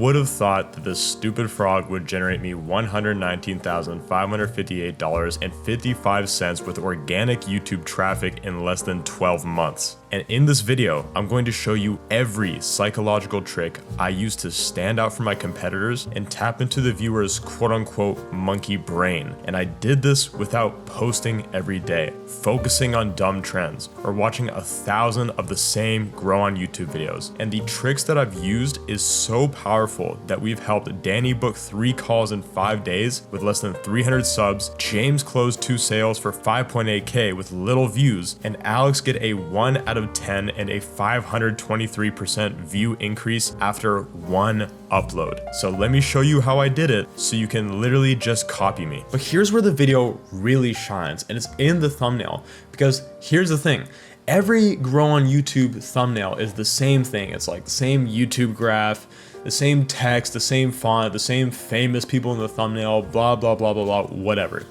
would have thought that this stupid frog would generate me $119,558.55 with organic YouTube traffic in less than 12 months. And in this video, I'm going to show you every psychological trick I use to stand out from my competitors and tap into the viewer's quote-unquote monkey brain. And I did this without posting every day, focusing on dumb trends, or watching 1,000 of the same grow on YouTube videos. And the tricks that I've used is so powerful that we've helped Danny book 3 calls in 5 days with less than 300 subs, James closed 2 sales for 5.8K with little views, and Alex get a 1 out of 10 and a 523% view increase after 1 upload. So let me show you how I did it so you can literally just copy me. But here's where the video really shines, and it's in the thumbnail, because here's the thing. Every grow on YouTube thumbnail is the same thing. It's like the same YouTube graph, the same text, the same font, the same famous people in the thumbnail, blah, blah, blah, blah, blah, whatever.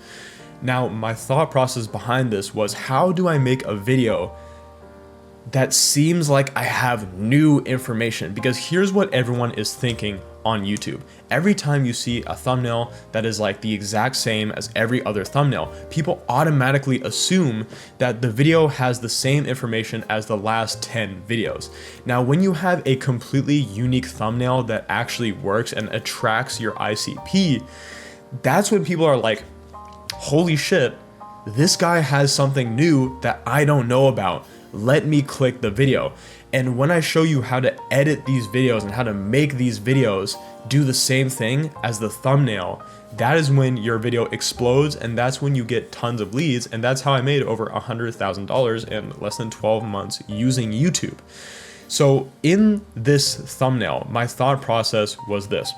Now, my thought process behind this was, how do I make a video that seems like I have new information? Because here's what everyone is thinking on YouTube. Every time you see a thumbnail that is like the exact same as every other thumbnail, people automatically assume that the video has the same information as the last 10 videos. Now, when you have a completely unique thumbnail that actually works and attracts your ICP, that's when people are like, holy shit, this guy has something new that I don't know about. Let me click the video. And when I show you how to edit these videos and how to make these videos do the same thing as the thumbnail, that is when your video explodes, and that's when you get tons of leads. And that's how I made over $100,000 in less than 12 months using YouTube. So in this thumbnail, my thought process was this.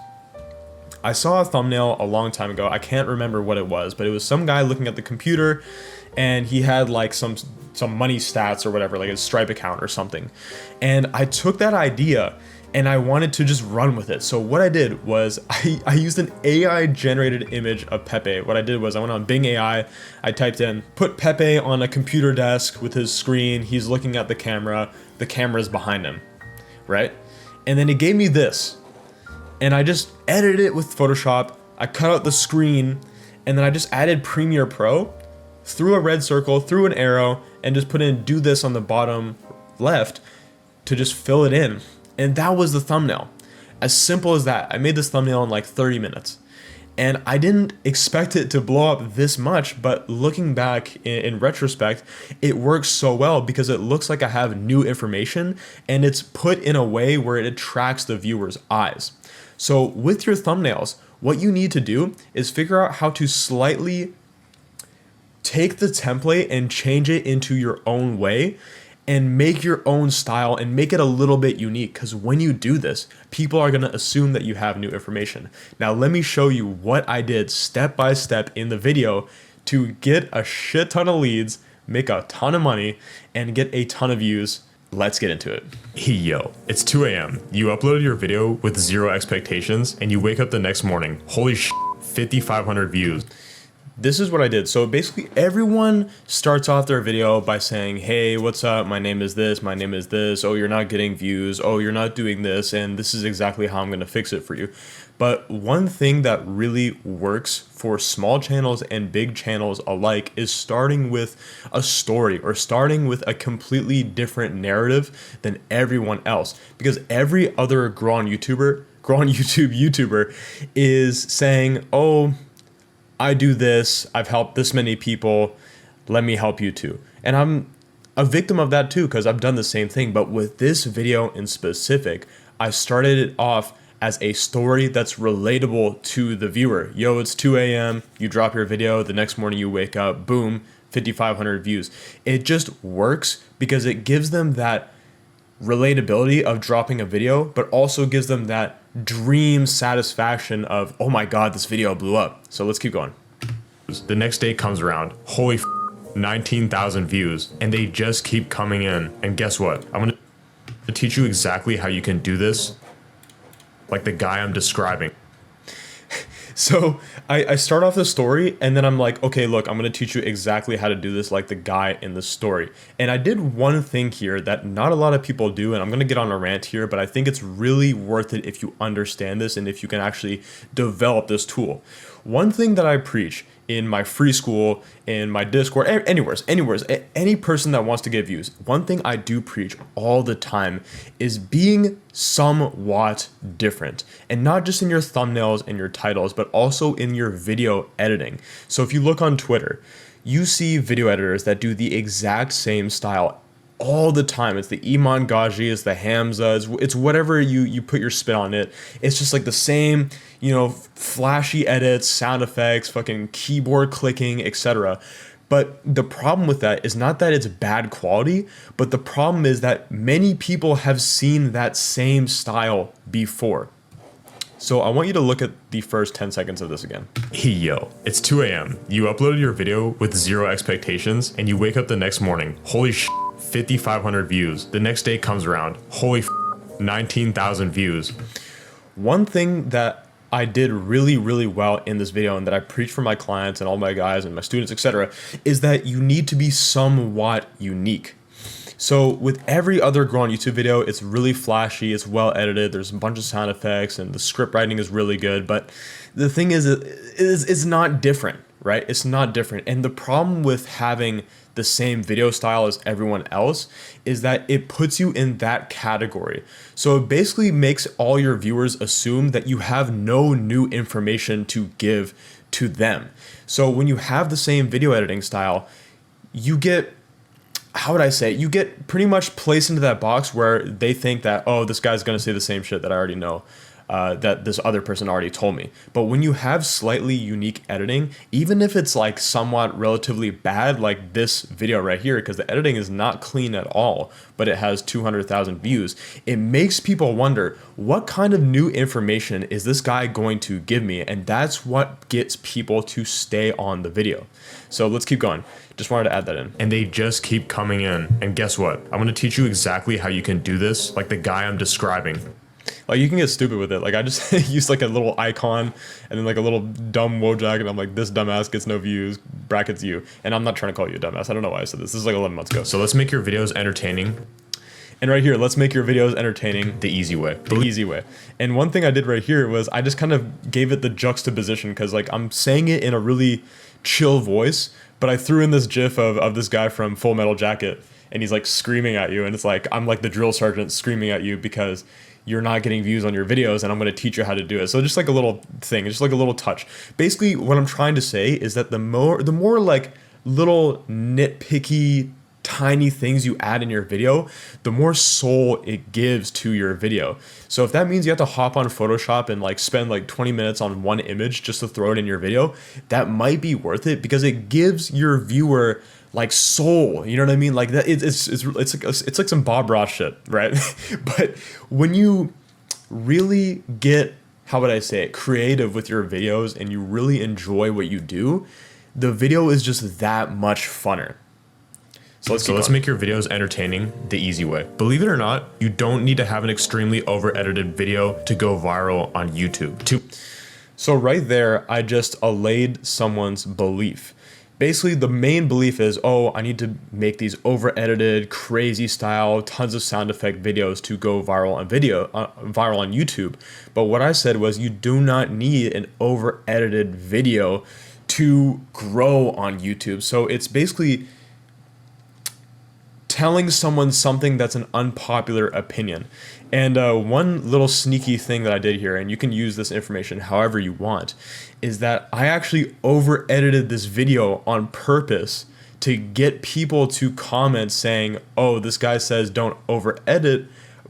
I saw a thumbnail a long time ago. I can't remember what it was, but it was some guy looking at the computer and he had like some money stats or whatever, like a Stripe account or something. And I took that idea and I wanted to just run with it. So what I did was I used an AI generated image of Pepe. What I did was I went on Bing AI, I typed in, put Pepe on a computer desk with his screen, he's looking at the camera's behind him, right? And then it gave me this. And I just edited it with Photoshop, I cut out the screen, and then I just added Premiere Pro, threw a red circle, threw an arrow, and just put in do this on the bottom left to just fill it in. And that was the thumbnail. As simple as that. I made this thumbnail in like 30 minutes. And I didn't expect it to blow up this much, but looking back in retrospect, it works so well because it looks like I have new information and it's put in a way where it attracts the viewer's eyes. So with your thumbnails, what you need to do is figure out how to slightly take the template and change it into your own way and make your own style and make it a little bit unique, because when you do this, people are going to assume that you have new information. Now, let me show you what I did step by step in the video to get a shit ton of leads, make a ton of money, and get a ton of views. Let's get into it. Hey, yo, it's 2 a.m. You uploaded your video with 0 expectations and you wake up the next morning. Holy shit, 5,500 views. This is what I did. So basically everyone starts off their video by saying, hey, what's up? My name is this. My name is this. Oh, you're not getting views. Oh, you're not doing this. And this is exactly how I'm going to fix it for you. But one thing that really works for small channels and big channels alike is starting with a story or starting with a completely different narrative than everyone else. Because every other grow on YouTube YouTuber is saying, oh, I do this, I've helped this many people, let me help you too. And I'm a victim of that too, because I've done the same thing. But with this video in specific, I started it off as a story that's relatable to the viewer. Yo, it's 2 a.m., you drop your video, the next morning you wake up, boom, 5,500 views. It just works because it gives them that relatability of dropping a video, but also gives them that dream satisfaction of, oh my God, this video blew up. So let's keep going. The next day comes around, holy 19,000 views, and they just keep coming in. And guess what? I'm gonna teach you exactly how you can do this like the guy I'm describing. So I start off the story and then I'm like, okay, look, I'm going to teach you exactly how to do this like the guy in the story. And I did one thing here that not a lot of people do, and I'm going to get on a rant here, but I think it's really worth it if you understand this and if you can actually develop this tool. One thing that I preach in my free school, in my Discord, anywhere, any person that wants to get views, one thing I do preach all the time is being somewhat different. And not just in your thumbnails and your titles, but also in your video editing. So if you look on Twitter, you see video editors that do the exact same style all the time. It's the Iman Gaji, it's the Hamza, it's whatever you put your spin on it. It's just like the same, flashy edits, sound effects, fucking keyboard clicking, etc. But the problem with that is not that it's bad quality, but the problem is that many people have seen that same style before. So I want you to look at the first 10 seconds of this again. Hey yo, it's 2 a.m. You uploaded your video with zero expectations and you wake up the next morning. Holy shit, 5,500 views. The next day comes around. Holy 19,000 views. One thing that I did really, really well in this video and that I preach for my clients and all my guys and my students, etc., is that you need to be somewhat unique. So with every other girl on YouTube video, it's really flashy, it's well edited, there's a bunch of sound effects and the script writing is really good, but the thing is, it's not different, right? It's not different. And the problem with having the same video style as everyone else is that it puts you in that category. So it basically makes all your viewers assume that you have no new information to give to them. So when you have the same video editing style, you get, how would I say, you get pretty much placed into that box where they think that, oh, this guy's gonna say the same shit that I already know. That this other person already told me. But when you have slightly unique editing, even if it's like somewhat relatively bad, like this video right here, because the editing is not clean at all, but it has 200,000 views, it makes people wonder, what kind of new information is this guy going to give me? And that's what gets people to stay on the video. So let's keep going. Just wanted to add that in. And they just keep coming in. And guess what? I'm going to teach you exactly how you can do this, like the guy I'm describing. Like, you can get stupid with it. Like, I just use like a little icon and then like a little dumb Wojak, and I'm like, this dumbass gets no views, brackets you. And I'm not trying to call you a dumbass. I don't know why I said this. This is like 11 months ago. So let's make your videos entertaining. And right here, let's make your videos entertaining the easy way. The easy way. And one thing I did right here was I just kind of gave it the juxtaposition, because like I'm saying it in a really chill voice, but I threw in this gif of this guy from Full Metal Jacket, and he's like screaming at you, and it's like I'm like the drill sergeant screaming at you because you're not getting views on your videos, and I'm going to teach you how to do it. So just like a little thing, just like a little touch. Basically, what I'm trying to say is that the more like little nitpicky tiny things you add in your video, the more soul it gives to your video. So if that means you have to hop on Photoshop and like spend like 20 minutes on one image just to throw it in your video, that might be worth it, because it gives your viewer like soul, you know what I mean? Like that, it's like some Bob Ross shit, right? But when you really get, how would I say it, creative with your videos, and you really enjoy what you do, the video is just that much funner. So let's make your videos entertaining the easy way. Believe it or not, you don't need to have an extremely over-edited video to go viral on YouTube. So right there, I just allayed someone's belief. Basically, the main belief is, oh, I need to make these over-edited, crazy style, tons of sound effect videos to go viral on viral on YouTube. But what I said was, you do not need an over-edited video to grow on YouTube. So it's basically telling someone something that's an unpopular opinion. And one little sneaky thing that I did here, and you can use this information however you want, is that I actually over edited this video on purpose to get people to comment saying, oh, this guy says don't over edit,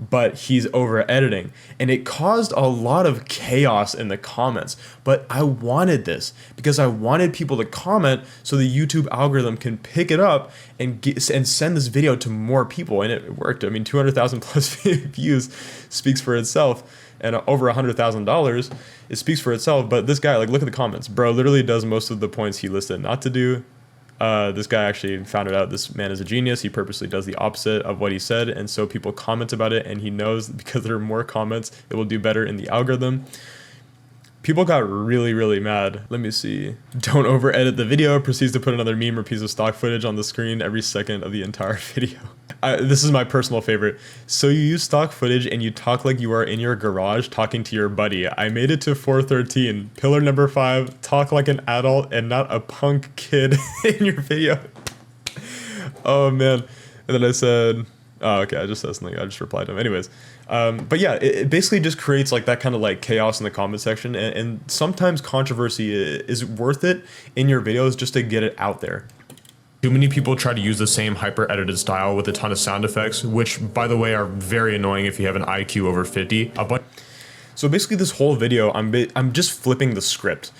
but he's over editing. And it caused a lot of chaos in the comments, but I wanted this because I wanted people to comment so the YouTube algorithm can pick it up and send this video to more people. And it worked. I mean, 200,000 plus views speaks for itself, and over $100,000, it speaks for itself. But this guy, like, look at the comments, bro, literally does most of the points he listed not to do. This guy actually found it out. This man is a genius. He purposely does the opposite of what he said. And so people comment about it, and he knows because there are more comments, it will do better in the algorithm. People got really mad. Let me see. Don't over edit the video, proceeds to put another meme or piece of stock footage on the screen every second of the entire video. This is my personal favorite. So you use stock footage and you talk like you are in your garage talking to your buddy. I made it to 413. Pillar number 5, talk like an adult and not a punk kid in your video. Oh man. And then I said, oh, okay, I just said something. I just replied to him. Anyways, but yeah, it basically just creates like that kind of like chaos in the comment section. And sometimes controversy is worth it in your videos just to get it out there. Too many people try to use the same hyper edited style with a ton of sound effects, which by the way are very annoying if you have an IQ over 50. So basically this whole video, I'm just flipping the script.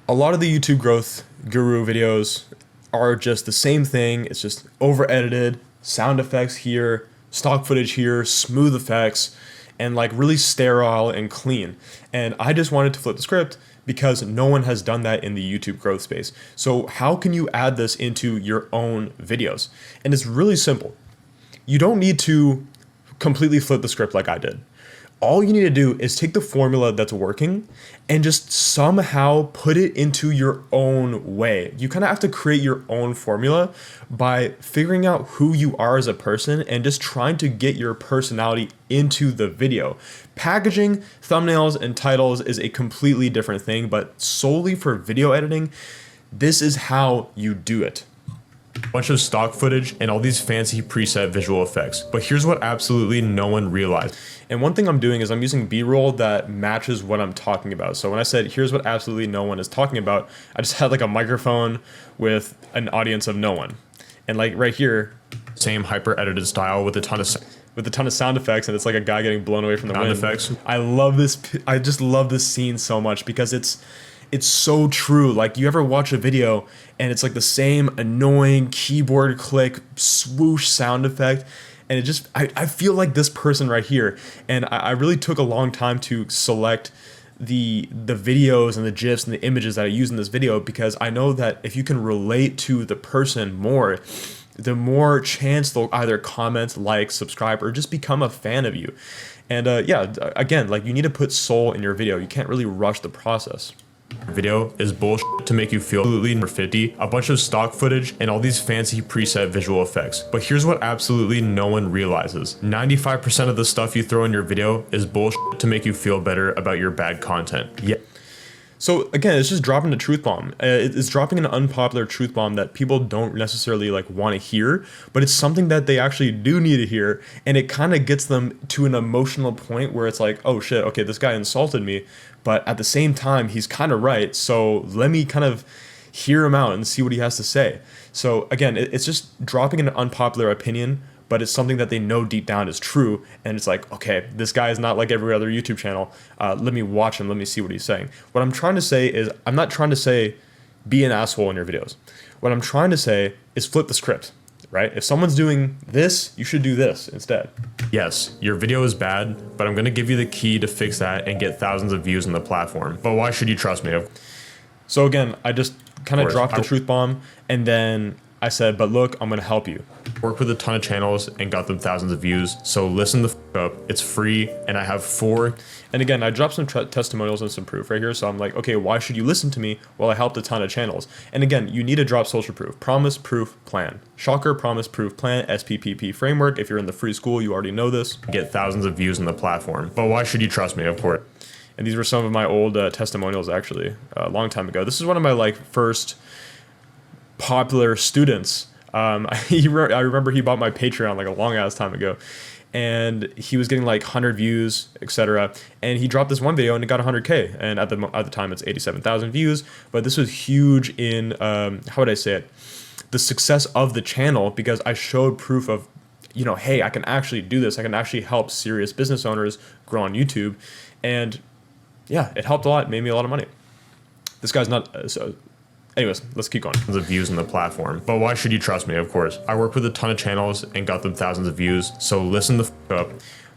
A lot of the YouTube growth guru videos are just the same thing. It's just over edited, sound effects here, stock footage here, smooth effects, and like really sterile and clean. And I just wanted to flip the script because no one has done that in the YouTube growth space. So how can you add this into your own videos? And it's really simple. You don't need to completely flip the script like I did. All you need to do is take the formula that's working and just somehow put it into your own way. You kind of have to create your own formula by figuring out who you are as a person and just trying to get your personality into the video. Packaging, thumbnails, and titles is a completely different thing, but solely for video editing, this is how you do it. Bunch of stock footage and all these fancy preset visual effects. But here's what absolutely no one realized. And one thing I'm doing is I'm using B-roll that matches what I'm talking about. So when I said, here's what absolutely no one is talking about, I just had like a microphone with an audience of no one. And like right here, same hyper edited style with a ton of sound effects, and it's like a guy getting blown away from the wind. Effects. I love this. I just love this scene so much because it's so true. Like, you ever watch a video and it's like the same annoying keyboard click swoosh sound effect, and it just, I feel like this person right here. And I really took a long time to select the videos and the GIFs and the images that I use in this video, because I know that if you can relate to the person more, the more chance they'll either comment, like, subscribe, or just become a fan of you. And yeah, again, like, you need to put soul in your video. You can't really rush the process. Video is bullshit to make you feel absolutely over 50, a bunch of stock footage, and all these fancy preset visual effects. But here's what absolutely no one realizes. 95% of the stuff you throw in your video is bullshit to make you feel better about your bad content. Yeah. So again, it's just dropping a truth bomb. It's dropping an unpopular truth bomb that people don't necessarily like want to hear, but it's something that they actually do need to hear, and it kind of gets them to an emotional point where it's like, oh shit, okay, this guy insulted me, but at the same time, he's kind of right, so let me kind of hear him out and see what he has to say. So again, it's just dropping an unpopular opinion, but it's something that they know deep down is true, and it's like, okay, this guy is not like every other YouTube channel. Let me watch him, let me see what he's saying. What I'm trying to say is, I'm not trying to say be an asshole in your videos. What I'm trying to say is flip the script, right? If someone's doing this, you should do this instead. Yes, your video is bad, but I'm gonna give you the key to fix that and get thousands of views on the platform. But why should you trust me? So again, I just kind of dropped the truth bomb, and then I said, but look, I'm gonna help you. Worked with a ton of channels and got them thousands of views, so listen the f up. It's free, and I have 4. And again, I dropped some testimonials and some proof right here, so I'm like, okay, why should you listen to me? Well, I helped a ton of channels. And again, you need to drop social proof. Promise, proof, plan. Shocker, promise, proof, plan, SPPP framework. If you're in the free school, you already know this. Get thousands of views on the platform. But why should you trust me, of course? And these were some of my old testimonials, actually, a long time ago. This is one of my like first popular students. I remember he bought my Patreon like a long ass time ago, and he was getting like 100 views, etc. And he dropped this one video and it got 100K. And at the time it's 87,000 views. But this was huge in how would I say it? The success of the channel, because I showed proof of, you know, hey, I can actually do this. I can actually help serious business owners grow on YouTube, and yeah, it helped a lot. It made me a lot of money. This guy's not so. Anyways, let's keep going. Thousands of views on the platform. But why should you trust me? Of course, I worked with a ton of channels and got them thousands of views. So listen the f up.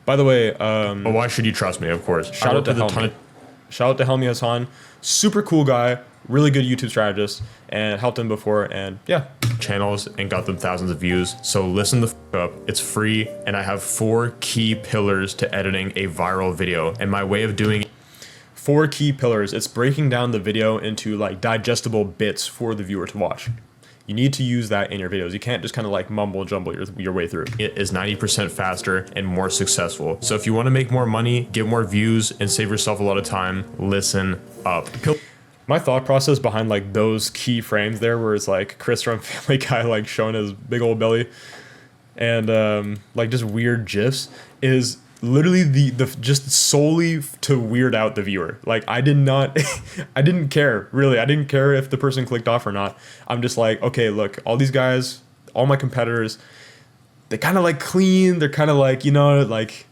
By the way, but why should you trust me? Of course, shout out to Helmi Hassan, super cool guy, really good YouTube strategist, and helped him before. And yeah, channels and got them thousands of views. So listen the f up. It's free, and I have 4 key pillars to editing a viral video. And my way of doing 4 key pillars. It's breaking down the video into like digestible bits for the viewer to watch. You need to use that in your videos. You can't just kind of like mumble jumble your way through. It is 90% faster and more successful. So if you want to make more money, get more views, and save yourself a lot of time, listen up. My thought process behind like those key frames there, where it's like Chris from Family Guy like showing his big old belly, and like just weird gifs, is literally the just solely to weird out the viewer. Like I didn't care really. I didn't care if the person clicked off or not. I'm just like, okay, look, all these guys, all my competitors, they kind of like clean. They're kind of like, you know, like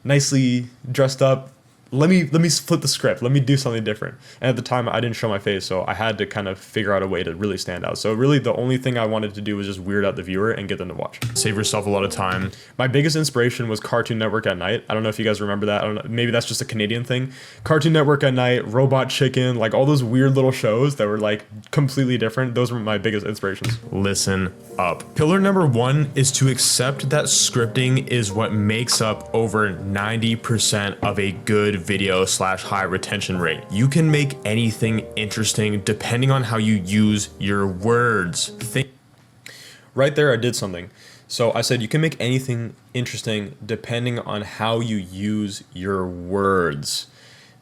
nicely dressed up. Let me flip the script. Let me do something different. And at the time, I didn't show my face, so I had to kind of figure out a way to really stand out. So really, the only thing I wanted to do was just weird out the viewer and get them to watch. Save yourself a lot of time. My biggest inspiration was Cartoon Network at Night. I don't know if you guys remember that. I don't know. Maybe that's just a Canadian thing. Cartoon Network at Night, Robot Chicken, like all those weird little shows that were like completely different. Those were my biggest inspirations. Listen up. Pillar number 1 is to accept that scripting is what makes up over 90% of a good video / high retention rate. You can make anything interesting depending on how you use your words. Right there, I did something. So I said you can make anything interesting depending on how you use your words.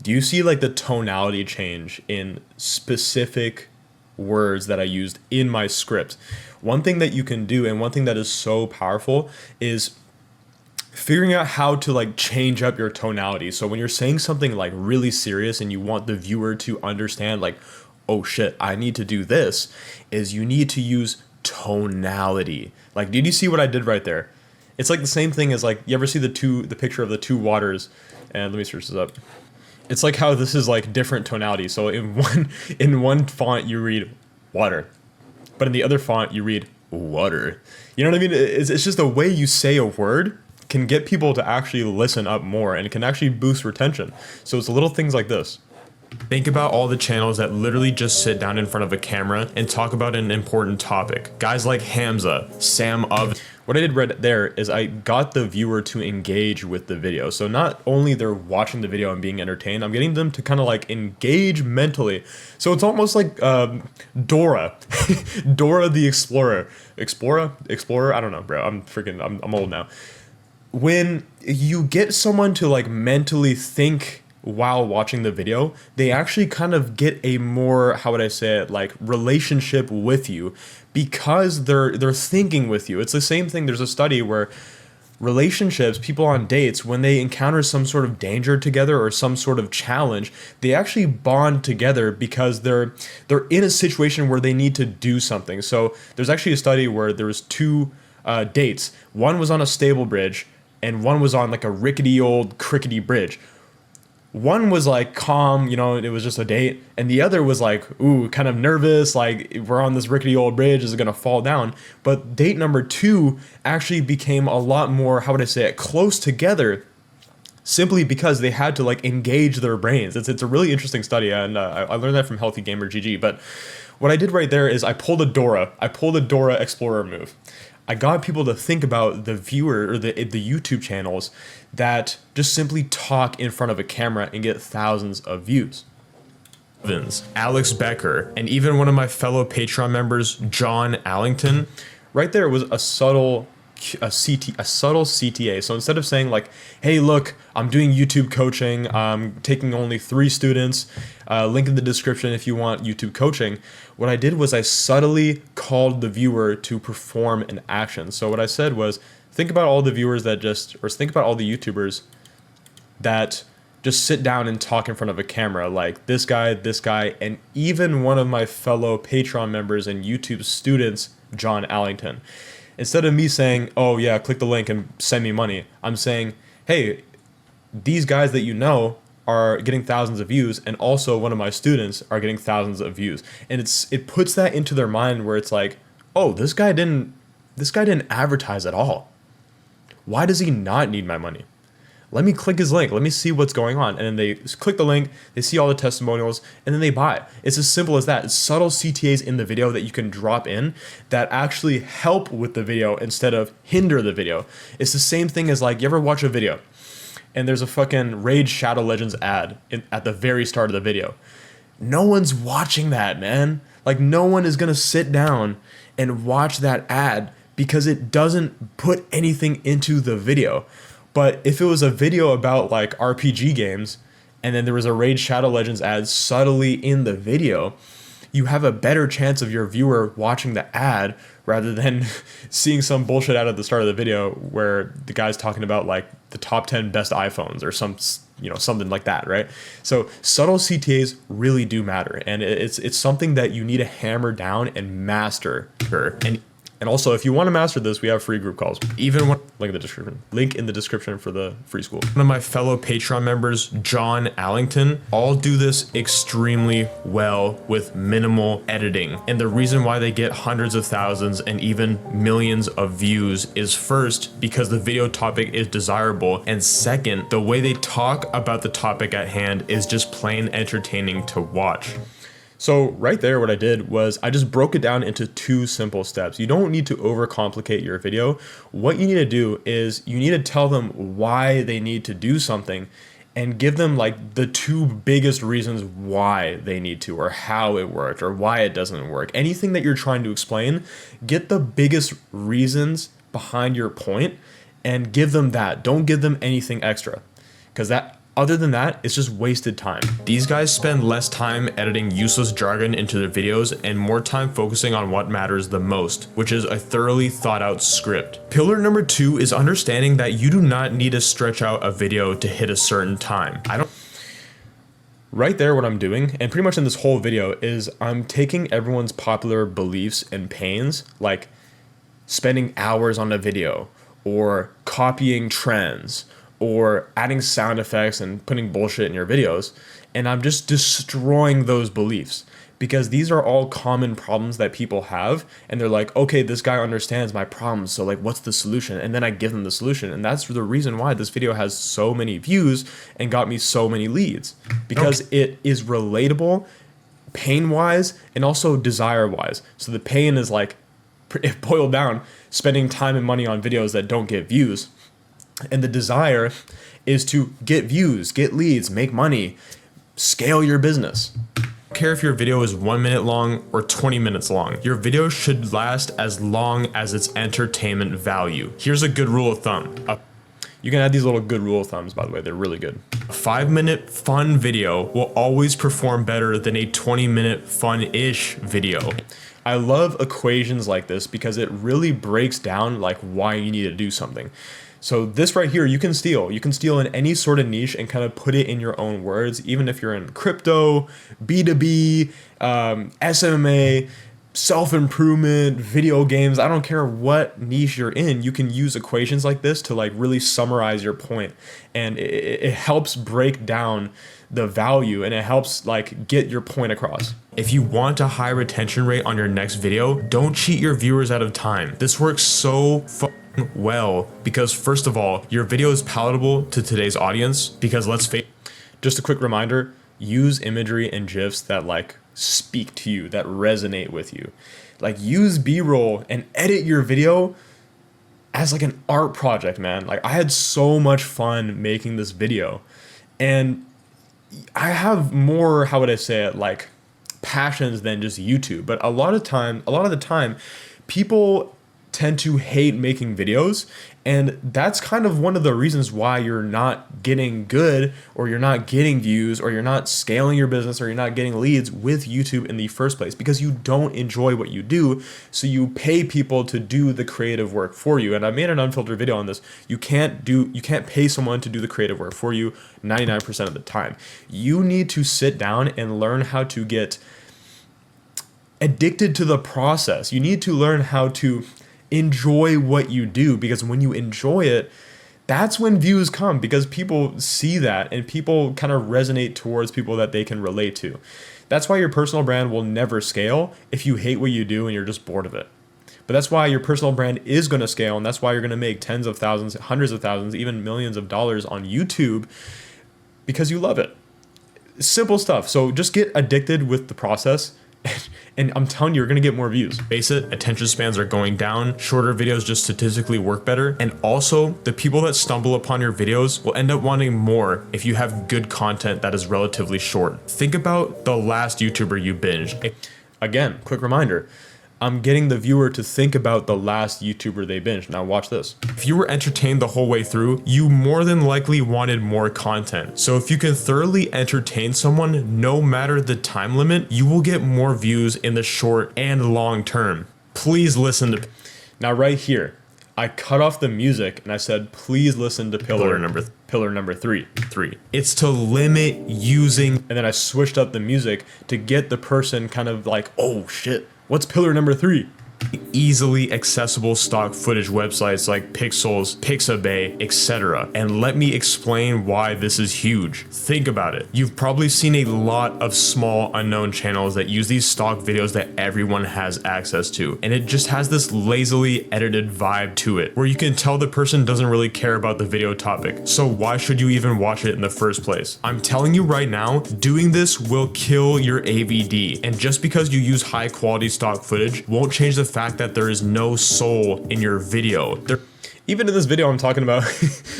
Do you see like the tonality change in specific words that I used in my script? One thing that you can do, and one thing that is so powerful, is figuring out how to like change up your tonality. So when you're saying something like really serious and you want the viewer to understand like, oh shit, I need to do this, is you need to use tonality. Like, did you see what I did right there? It's like the same thing as like, you ever see the picture of the 2 waters? And let me search this up. It's like how this is like different tonality. So in one font you read water, but in the other font you read water. You know what I mean? It's just the way you say a word can get people to actually listen up more, and it can actually boost retention. So it's little things like this. Think about all the channels that literally just sit down in front of a camera and talk about an important topic. Guys like Hamza, Sam of. What I did right there is I got the viewer to engage with the video. So not only they're watching the video and being entertained, I'm getting them to kind of like engage mentally. So it's almost like Dora, Dora the Explorer. Explorer? I don't know, bro. I'm old now. When you get someone to like mentally think while watching the video, they actually kind of get a more, how would I say it, like relationship with you, because they're thinking with you. It's the same thing. There's a study where relationships, people on dates, when they encounter some sort of danger together or some sort of challenge, they actually bond together because they're in a situation where they need to do something. So there's actually a study where there was 2 dates. One was on a stable bridge and one was on like a rickety old crickety bridge. One was like calm, you know, it was just a date, and the other was like, ooh, kind of nervous, like we're on this rickety old bridge, is it gonna fall down? But date number 2 actually became a lot more, how would I say it, close together, simply because they had to like engage their brains. It's a really interesting study, and I learned that from Healthy Gamer GG. But what I did right there is I pulled a Dora Explorer move. I got people to think about the viewer or the YouTube channels that just simply talk in front of a camera and get thousands of views. Alex Becker, and even one of my fellow Patreon members, John Allington. Right there was a subtle CTA. So instead of saying like, hey, look, I'm doing YouTube coaching, I'm taking only 3 students, link in the description if you want YouTube coaching, what I did was I subtly called the viewer to perform an action. So what I said was, think about all the viewers think about all the YouTubers that just sit down and talk in front of a camera, like this guy, and even one of my fellow Patreon members and YouTube students, John Allington. Instead of me saying, oh yeah, click the link and send me money, I'm saying, hey, these guys that you know are getting thousands of views, and also one of my students are getting thousands of views. And it puts that into their mind where it's like, oh, this guy didn't advertise at all. Why does he not need my money? Let me click his link. Let me see what's going on. And then they click the link, they see all the testimonials, and then they buy. It's as simple as that. It's subtle CTAs in the video that you can drop in that actually help with the video instead of hinder the video. It's the same thing as like, you ever watch a video and there's a fucking Raid Shadow Legends ad at the very start of the video. No one's watching that, man. Like, no one is gonna sit down and watch that ad because it doesn't put anything into the video. But if it was a video about like RPG games and then there was a Raid Shadow Legends ad subtly in the video, you have a better chance of your viewer watching the ad rather than seeing some bullshit ad at the start of the video where the guy's talking about like the top 10 best iPhones or something like that, right? So subtle CTAs really do matter, and it's something that you need to hammer down and master. And also, if you want to master this, we have free group calls. Even when link in the description for the free school. One of my fellow Patreon members, John Allington, all do this extremely well with minimal editing. And the reason why they get hundreds of thousands and even millions of views is, first, because the video topic is desirable, and second, the way they talk about the topic at hand is just plain entertaining to watch. So right there, what I did was I just broke it down into 2 simple steps. You don't need to overcomplicate your video. What you need to do is you need to tell them why they need to do something and give them like the 2 biggest reasons why they need to, or how it worked, or why it doesn't work. Anything that you're trying to explain, get the biggest reasons behind your point and give them that. Don't give them anything extra, because other than that, it's just wasted time. These guys spend less time editing useless jargon into their videos and more time focusing on what matters the most, which is a thoroughly thought out script. Pillar number 2 is understanding that you do not need to stretch out a video to hit a certain time. Right there, what I'm doing, and pretty much in this whole video, is I'm taking everyone's popular beliefs and pains, like spending hours on a video, or copying trends, or adding sound effects and putting bullshit in your videos, and I'm just destroying those beliefs, because these are all common problems that people have, and they're like, okay, this guy understands my problems, so like, what's the solution? And then I give them the solution, and that's the reason why this video has so many views and got me so many leads, because it is relatable, pain-wise, and also desire-wise. So the pain is like, if boiled down, spending time and money on videos that don't get views. And the desire is to get views, get leads, make money, scale your business. I don't care if your video is 1 minute long or 20 minutes long. Your video should last as long as its entertainment value. Here's a good rule of thumb. You can add these little good rule of thumbs, by the way, they're really good. A 5-minute fun video will always perform better than a 20-minute fun-ish video. I love equations like this because it really breaks down like why you need to do something. So this right here, you can steal. You can steal in any sort of niche and kind of put it in your own words, even if you're in crypto, B2B, SMA, self-improvement, video games. I don't care what niche you're in. You can use equations like this to like really summarize your point. And it helps break down the value, and it helps like get your point across. If you want a high retention rate on your next video, don't cheat your viewers out of time. This works so well because, first of all, your video is palatable to today's audience, because let's face it, just a quick reminder, use imagery and GIFs that like speak to you, that resonate with you. Like, use B-roll and edit your video as like an art project, man. Like, I had so much fun making this video, and I have more, how would I say it, like passions than just YouTube. But a lot of the time, people tend to hate making videos, and that's kind of one of the reasons why you're not getting good, or you're not getting views, or you're not scaling your business, or you're not getting leads with YouTube in the first place, because you don't enjoy what you do. So you pay people to do the creative work for you. And I made an unfiltered video on this. You can't pay someone to do the creative work for you 99% of the time. You need to sit down and learn how to get addicted to the process. You need to learn how to enjoy what you do, because when you enjoy it, that's when views come, because people see that and people kind of resonate towards people that they can relate to. That's why your personal brand will never scale if you hate what you do and you're just bored of it. But that's why your personal brand is going to scale, and that's why you're going to make tens of thousands, hundreds of thousands, even millions of dollars on YouTube, because you love it. Simple stuff. So just get addicted with the process. And I'm telling you, you're gonna get more views. Face it, attention spans are going down. Shorter videos just statistically work better. And also, the people that stumble upon your videos will end up wanting more if you have good content that is relatively short. Think about the last YouTuber you binged. Again, quick reminder, I'm getting the viewer to think about the last YouTuber they binged. Now watch this. If you were entertained the whole way through, you more than likely wanted more content. So if you can thoroughly entertain someone, no matter the time limit, you will get more views in the short and long term. Please listen to, now right here, I cut off the music and I said, please listen to pillar number three. It's to limit using, and then I switched up the music to get the person kind of like, oh shit, what's pillar number 3? Easily accessible stock footage websites like Pixels, Pixabay, etc. And let me explain why this is huge. Think about it. You've probably seen a lot of small unknown channels that use these stock videos that everyone has access to. And it just has this lazily edited vibe to it, where you can tell the person doesn't really care about the video topic. So why should you even watch it in the first place? I'm telling you right now, doing this will kill your AVD. And just because you use high quality stock footage won't change the fact that there is no soul in your video. Even in this video, I'm talking about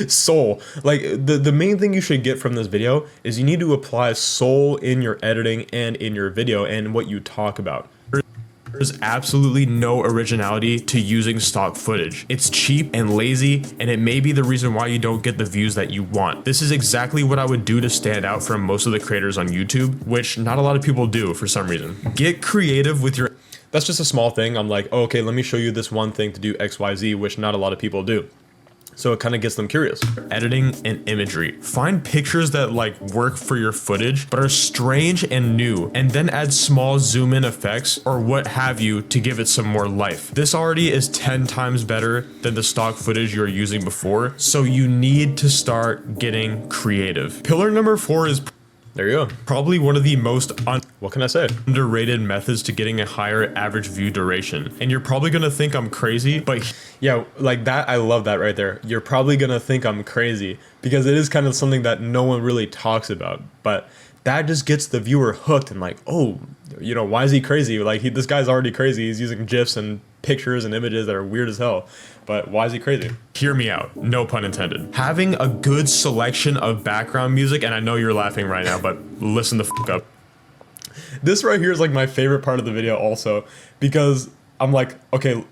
soul. Like the main thing you should get from this video is you need to apply soul in your editing and in your video and what you talk about. There's absolutely no originality to using stock footage. It's cheap and lazy, and it may be the reason why you don't get the views that you want. This is exactly what I would do to stand out from most of the creators on YouTube, which not a lot of people do for some reason. Get creative with your, that's just a small thing. I'm like, oh, okay, let me show you this one thing to do XYZ, which not a lot of people do. So it kind of gets them curious. Editing and imagery. Find pictures that like work for your footage, but are strange and new, and then add small zoom in effects or what have you to give it some more life. This already is 10 times better than the stock footage you were using before, so you need to start getting creative. Pillar number 4 is, there you go, probably one of the most what can I say? Underrated methods to getting a higher average view duration. And you're probably gonna think I'm crazy, but yeah, like that, I love that right there. You're probably gonna think I'm crazy because it is kind of something that no one really talks about, but that just gets the viewer hooked and like, oh, you know, why is he crazy? Like this guy's already crazy. He's using GIFs and pictures and images that are weird as hell, but why is he crazy? Hear me out, no pun intended. Having a good selection of background music, and I know you're laughing right now, but listen the fuck up. This right here is like my favorite part of the video also, because I'm like, okay,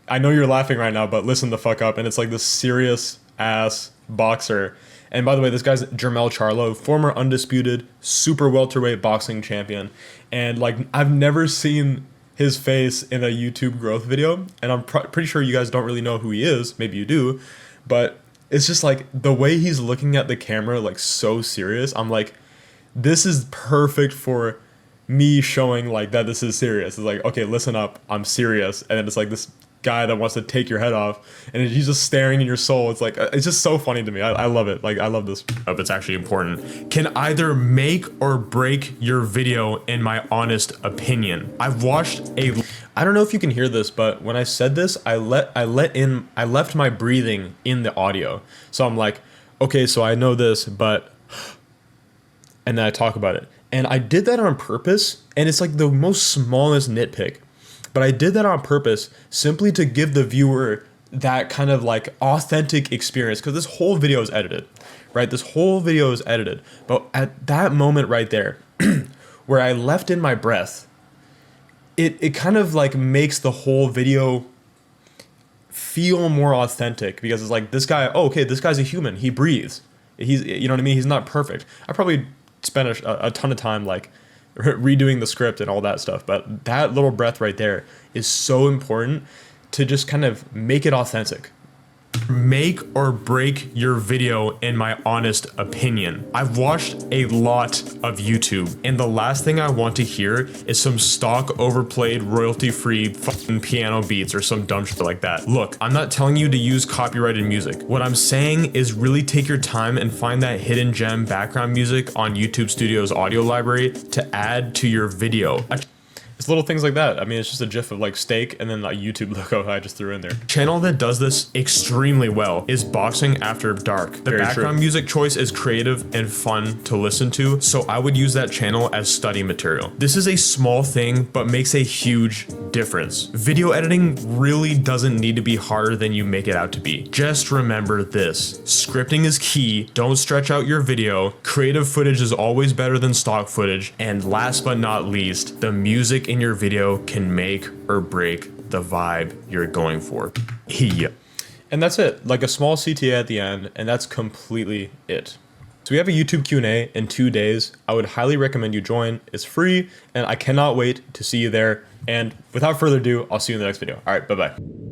I know you're laughing right now, but listen the fuck up. And it's like this serious ass boxer. And by the way, this guy's Jermell Charlo, former undisputed super welterweight boxing champion. And like, I've never seen his face in a YouTube growth video. And I'm pretty sure you guys don't really know who he is. Maybe you do, but it's just like the way he's looking at the camera, like so serious. I'm like, this is perfect for me showing like that this is serious. It's like, okay, listen up, I'm serious. And then it's like this guy that wants to take your head off and he's just staring in your soul. It's like, it's just so funny to me. I love it. Like, I love this. It's actually important. Can either make or break your video in my honest opinion. I've watched I don't know if you can hear this, but when I said this, I left my breathing in the audio. So I'm like, okay, so I know this, but, and then I talk about it. And I did that on purpose, and it's like the most smallest nitpick. But I did that on purpose simply to give the viewer that kind of like authentic experience, because this whole video is edited, right? This whole video is edited. But at that moment right there, where I left in my breath, it kind of like makes the whole video feel more authentic, because it's like, this guy, oh, okay, this guy's a human. He breathes. He's, you know what I mean? He's not perfect. I probably spent a ton of time like redoing the script and all that stuff, but that little breath right there is so important to just kind of make it authentic. Make or break your video in my honest opinion. I've watched a lot of YouTube, and the last thing I want to hear is some stock overplayed royalty-free fucking piano beats or some dumb shit like that. Look, I'm not telling you to use copyrighted music. What I'm saying is really take your time and find that hidden gem background music on YouTube Studio's audio library to add to your video. It's little things like that. I mean, it's just a gif of like steak and then a YouTube logo I just threw in there. Channel that does this extremely well is Boxing After Dark. The background music choice is creative and fun to listen to, so I would use that channel as study material. This is a small thing, but makes a huge difference. Video editing really doesn't need to be harder than you make it out to be. Just remember this. Scripting is key. Don't stretch out your video. Creative footage is always better than stock footage. And last but not least, the music in your video can make or break the vibe you're going for. Yeah. And that's it. Like a small CTA at the end, and that's completely it. So we have a YouTube Q&A in 2 days. I would highly recommend you join. It's free, and I cannot wait to see you there. And without further ado, I'll see you in the next video. All right, bye-bye.